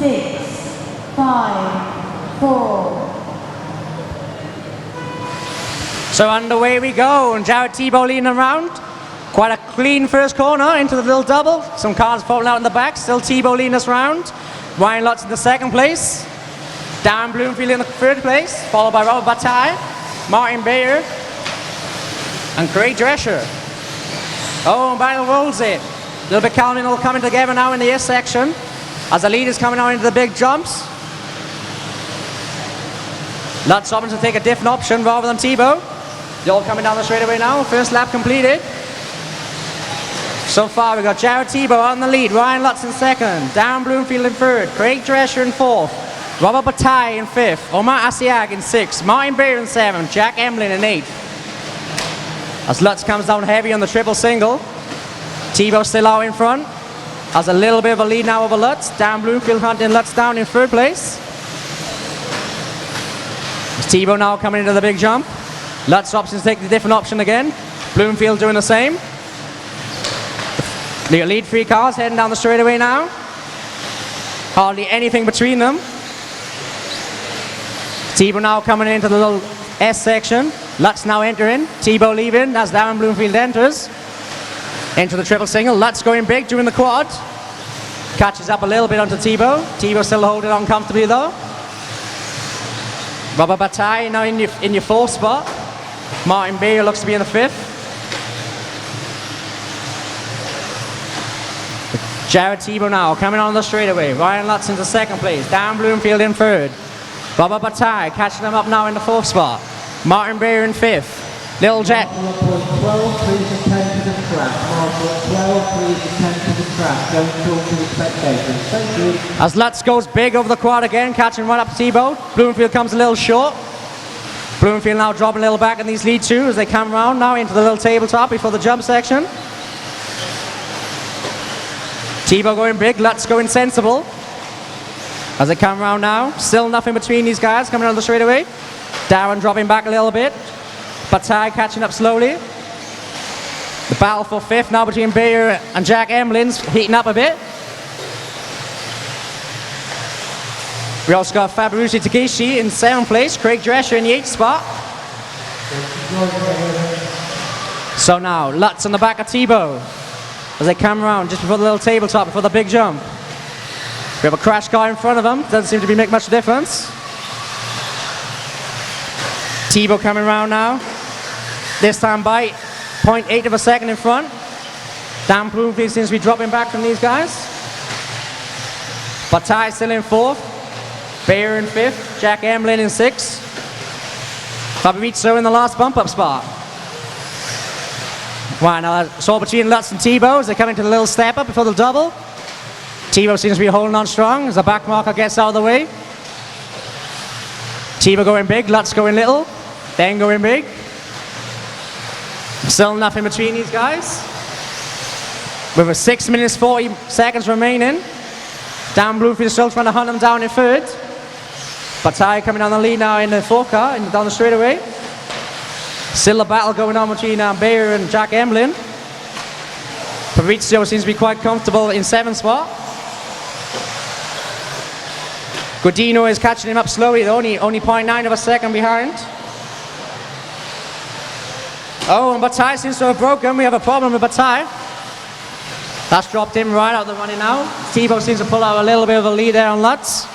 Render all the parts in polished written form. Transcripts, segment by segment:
6, 5, 4. So underway we go, and Jared Tebow leading around. Quite a clean first corner into the little double. Some cars falling out in the back. Still Tebow leading us round. Ryan Lutz in the second place. Darren Bloomfield in the third place, followed by Robert Bataille, Martin Bayer, and Craig Drescher. Oh, and Battle rolls it. A little bit all coming together now in the S section as the leaders coming out into the big jumps. Lutz opting to take a different option rather than Tebow. They're all coming down the straightaway now. First lap completed. So far we've got Jared Tebow on the lead, Ryan Lutz in second, Darren Bloomfield in third, Craig Drescher in fourth, Robert Bataille in fifth, Omar Asiag in sixth, Martin Bayer in seventh, Jack Emlyn in eighth. As Lutz comes down heavy on the triple single, Tebow still out in front. Has a little bit of a lead now over Lutz. Darren Bloomfield hunting Lutz down in third place. Tebow now coming into the big jump. Lutz options to take the different option again. Bloomfield doing the same. The lead three cars heading down the straightaway now. Hardly anything between them. Tebow now coming into the little S section. Lutz now entering. Tebow leaving as Darren Bloomfield enters. Into the triple single. Lutz going big doing the quad. Catches up a little bit onto Tebow. Tebow still holding on comfortably though. Robert Bataille now in your fourth spot. Martin Bayer looks to be in the fifth. Jared Tebow now coming on the straightaway. Ryan Lutz into second place. Darren Bloomfield in third. Robert Bataille catching them up now in the fourth spot. Martin Bayer in fifth. Little Jack. 12, please attend to the track. Marshall, 12, please attend to the track. Don't talk to the spectators. Thank you. As Lutz goes big over the quad again, catching right up to Tebow. Bloomfield comes a little short. Bloomfield now dropping a little back in these lead two as they come around now into the little tabletop before the jump section. Tebow going big, Lutz going sensible. As they come around now, still nothing between these guys coming on the straightaway. Darren dropping back a little bit. Bataille catching up slowly. The battle for fifth now between Bayer and Jack Emlyn's heating up a bit. We also got Fabriucci Takeshi in seventh place, Craig Drescher in the eighth spot. So now, Lutz on the back of Tebow as they come around just before the little tabletop, before the big jump. We have a crash car in front of them, doesn't seem to make much difference. Tebow coming around now, this time by 0.8 of a second in front. Darren Bloomfield seems to be dropping back from these guys. Bataille still in fourth, Bayer in fifth, Jack Emlyn in sixth. Fabrizio in the last bump-up spot. Right, now it's all between Lutz and Tebow as they come into the little step-up before the double. Tebow seems to be holding on strong as the back marker gets out of the way. Tebow going big, Lutz going little, then going big. Still nothing between these guys. With a 6 minutes 40 seconds remaining. Darren Bloomfield still trying to hunt them down in third. Bataille coming on the lead now in the fourth car, down the straightaway. Still a battle going on between Bayer and Jack Emlyn. Fabrizio seems to be quite comfortable in seventh spot. Godino is catching him up slowly, only 0.9 of a second behind. Oh, and Bataille seems to have broken. We have a problem with Bataille. That's dropped him right out the running now. Tebow seems to pull out a little bit of a lead there on Lutz.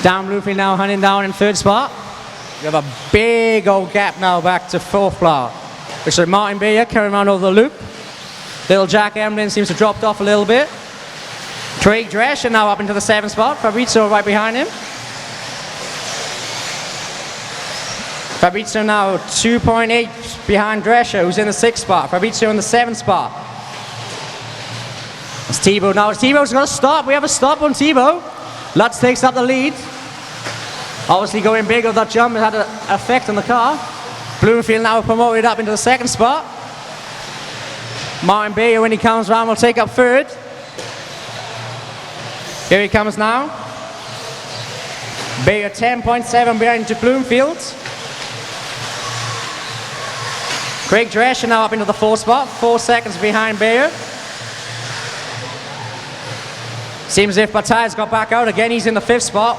Darren Bloomfield now hunting down in third spot. We have a big old gap now back to fourth spot. Which is Martin Bayer carrying around over the loop. Little Jack Emlyn seems to have dropped off a little bit. Craig Drescher now up into the seventh spot. Fabrizio right behind him. Fabrizio now 2.8 behind Drescher, who's in the sixth spot. Fabrizio in the seventh spot. It's Tebow now. Tebow's got to stop. We have a stop on Tebow. Lutz takes up the lead. Obviously going big of that jump, it had an effect on the car. Bloomfield now promoted up into the second spot. Martin Bayer, when he comes around, will take up third. Here he comes now. Bayer 10.7 behind to Bloomfield. Craig Drescher now up into the fourth spot, 4 seconds behind Bayer. Seems as if Bataille's got back out again. He's in the 5th spot.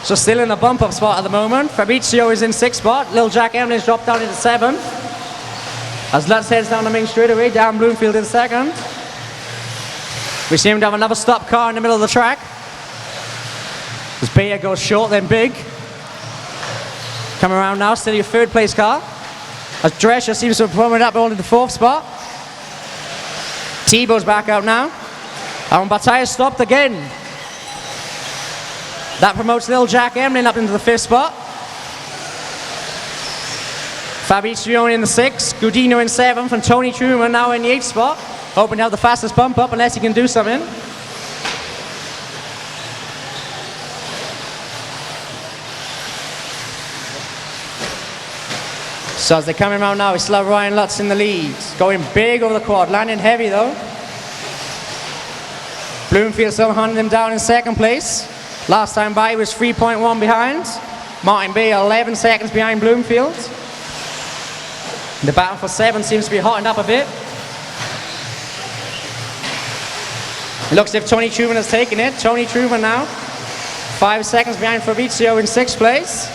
So still in the bump-up spot at the moment. Fabrizio is in 6th spot. Little Jack Emlyn's dropped down into 7th. As Lutz heads down the main straightaway, Dan Bloomfield in 2nd. We seem to have another stop car in the middle of the track. As Bayer goes short, then big. Coming around now, still your 3rd place car. As Drescher seems to have promoted up onto the 4th spot. Thibault's back out now. And Bataille stopped again. That promotes little Jack Emlyn up into the 5th spot. Fabrizio in the 6th, Godino in 7th, and Tony Truman now in the 8th spot. Hoping to have the fastest bump up unless he can do something. So as they're coming around now, we still have Ryan Lutz in the lead. Going big over the quad, landing heavy though. Bloomfield still hunting him down in 2nd place. Last time by he was 3.1 behind. Martin Bay 11 seconds behind Bloomfield. The battle for 7 seems to be hotting up a bit. It looks as if Tony Truman has taken it. Tony Truman now 5 seconds behind Fabrizio in 6th place.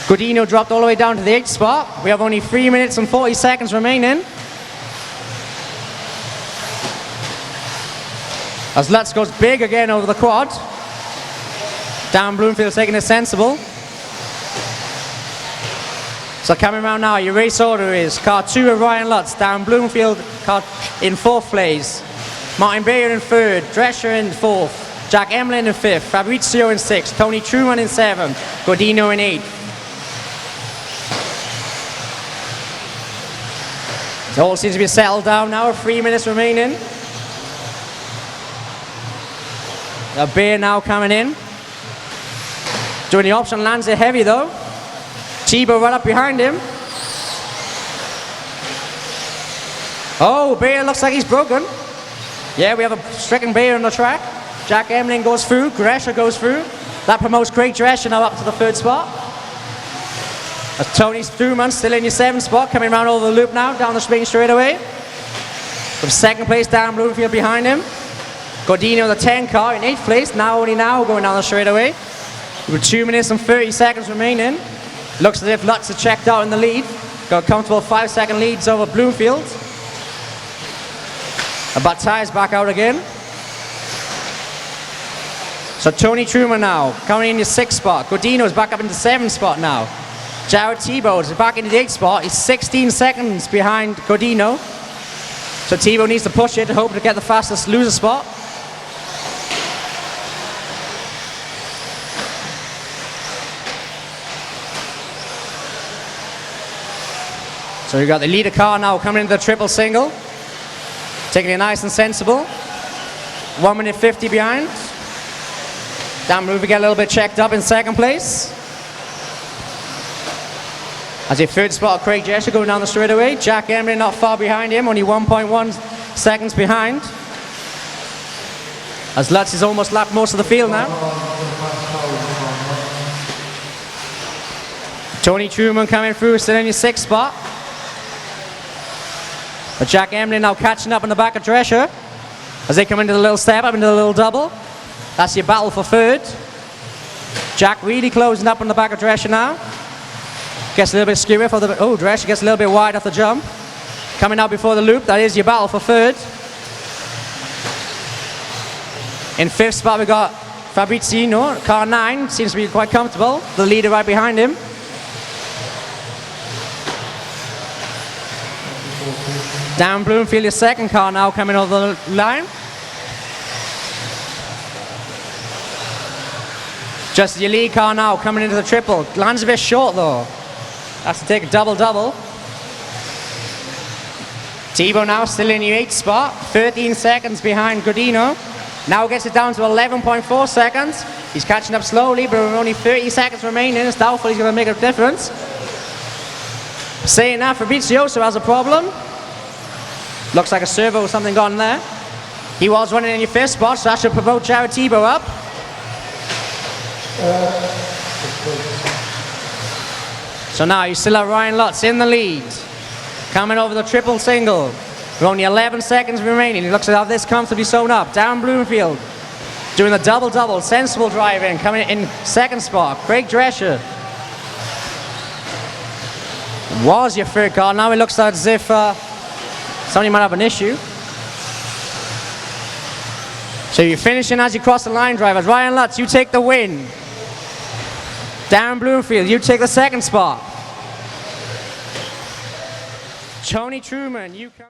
Godino dropped all the way down to the 8th spot. We have only 3 minutes and 40 seconds remaining. As Lutz goes big again over the quad. Dan Bloomfield taking it sensible. So coming around now, your race order is car 2 of Ryan Lutz, Dan Bloomfield car in 4th place. Martin Bayer in 3rd, Drescher in 4th, Jack Emlyn in 5th, Fabrizio in 6th, Tony Truman in 7th, Godino in 8th. It all seems to be settled down now, 3 minutes remaining. The Bayer now coming in. Doing the option, lands it heavy though. Thibault right up behind him. Oh, Bayer looks like he's broken. Yeah, we have a stricken Bayer on the track. Jack Emlyn goes through, Drescher goes through. That promotes Craig Drescher now up to the 3rd spot. As Tony Truman still in your 7th spot, coming around over the loop now, down the main straightaway. With 2nd place, Dan Bloomfield behind him. Godino, the 10 car, in 8th place, only now going down the straightaway. With 2 minutes and 30 seconds remaining. Looks as if Lutz has checked out in the lead. Got comfortable 5-second leads over Bloomfield. And Bataille's back out again. So Tony Truman now, coming in your 6th spot. Godino's back up into 7th spot now. Jared Thibault is back into the 8th spot. He's 16 seconds behind Godino. So Thibault needs to push it to hope to get the fastest loser spot. So we've got the leader car now coming into the triple single. Taking it nice and sensible. 1 minute 50 behind. Dan Bloomfield get a little bit checked up in 2nd place. As your 3rd spot, Craig Drescher going down the straightaway. Jack Emlyn not far behind him, only 1.1 seconds behind. As Lutz has almost lapped most of the field now. Tony Truman coming through, still in your 6th spot. But Jack Emlyn now catching up in the back of Drescher as they come into the little step up, into the little double. That's your battle for 3rd. Jack really closing up on the back of Drescher now. Gets a little bit skewy for the... Oh, Drescher gets a little bit wide off the jump. Coming out before the loop, that is your battle for 3rd. In 5th spot we got Fabrizio, car 9, seems to be quite comfortable. The leader right behind him. Dan Bloomfield, your 2nd car now coming over the line. Just your lead car now coming into the triple. Lands a bit short though. Has to take a double-double. Thibault now still in your 8th spot. 13 seconds behind Godino. Now gets it down to 11.4 seconds. He's catching up slowly, but with only 30 seconds remaining. It's doubtful he's going to make a difference. Saying that, Fabrizio has a problem. Looks like a servo or something gone there. He was running in your 5th spot, so that should promote Jared Thibault up. So now you still have Ryan Lutz in the lead. Coming over the triple single. With only 11 seconds remaining. He looks to have this comfortably sewn up. Dan Bloomfield Doing the double-double, sensible driving, coming in second spot. Craig Drescher was your third car. Now it looks as if somebody might have an issue. So you're finishing as you cross the line, drivers. Ryan Lutz, you take the win. Darren Bloomfield, you take the second spot. Tony Truman, you come...